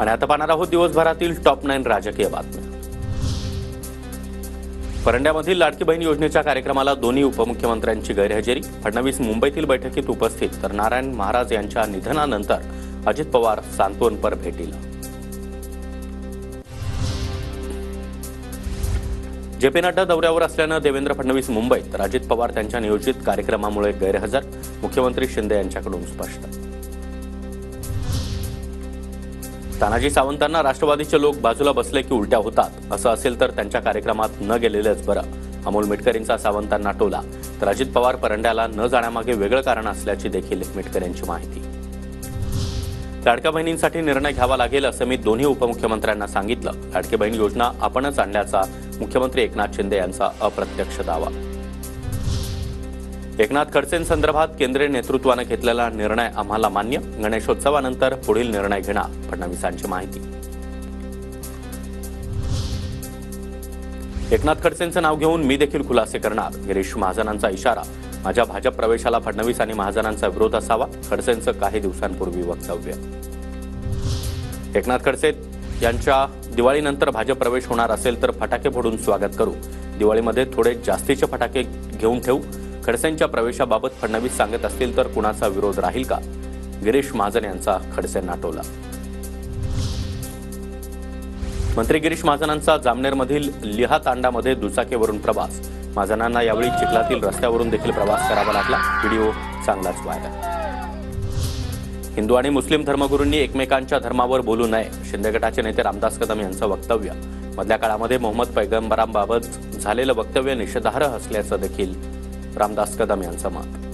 आणि आता पाहणार आहोत दिवसभरातील टॉप 9 राजकीय बातम्या। परंड्यामधील लाडकी बहीण योजनेच्या कार्यक्रमाला दोन्ही उपमुख्यमंत्र्यांची गैरहजेरी। फडणवीस मुंबईतील बैठकीत उपस्थित तर नारायण महाराज यांच्या निधनानंतर अजित पवार सांत्वनपर भेटीला। जे.पी. नड्डा दौऱ्यावर असल्यानं देवेंद्र फडणवीस मुंबईत तर अजित पवार त्यांच्या नियोजित कार्यक्रमामुळे गैरहजर। मुख्यमंत्री शिंदे यांच्याकडून स्पष्ट। तानाजी सावंतांना राष्ट्रवादीचे लोक बाजूला बसले की उलट्या होतात, असं असेल तर त्यांच्या कार्यक्रमात न गेलेलेच बरं। अमोल मिटकरींचा सावंतांना टोला तर अजित पवार परंड्याला न जाण्यामागे वेगळं कारण असल्याची देखील मिटकरींची माहिती। लाडक्या बहिणींसाठी निर्णय घ्यावा लागेल असं मी दोन्ही उपमुख्यमंत्र्यांना सांगितलं। लाडकी बहीण योजना आपणच आणल्याचा मुख्यमंत्री एकनाथ शिंदे यांचा अप्रत्यक्ष दावा। एकनाथ खडसेंसंदर्भात केंद्रीय नेतृत्वाने घेतलेला निर्णय आम्हाला मान्य। गणेशोत्सवानंतर पुढील निर्णय घेणार, फडणवीसांची माहिती। एकनाथ खडसेंचं नाव घेऊन मी देखील खुलासे करणार, गिरीश महाजनांचा इशारा। माझ्या भाजप प्रवेशाला फडणवीस आणि महाजनांचा विरोध असावा, खडसेंचं काही दिवसांपूर्वी वक्तव्य। एकनाथ खडसे यांच्या दिवाळीनंतर भाजप प्रवेश होणार असेल तर फटाके फोडून स्वागत करू। दिवाळीमध्ये थोडे जास्तीचे फटाके घेऊन ठेवू। खडसेंच्या प्रवेशाबाबत फडणवीस सांगत असतील तर कुणाचा विरोध राहील का? गिरीश महाजन यांचा खडसेंना टोला। मंत्री गिरीश महाजनांचा जामनेरमधील लिहा तांडामध्ये दुचाकीवरून प्रवास। महाजनांना यावेळी चिखलातील रस्त्यावरून देखील प्रवास करावा लागला। व्हिडिओ चांगलाच व्हायरल। हिंदू आणि मुस्लिम धर्मगुरूंनी एकमेकांच्या धर्मावर बोलू नये, शिंदे गटाचे नेते रामदास कदम यांचं वक्तव्य। मधल्या काळामध्ये मोहम्मद पैगंबरांबाबत झालेलं वक्तव्य निषेधार्ह असल्याचं देखील रामदास कदम यांचं मत।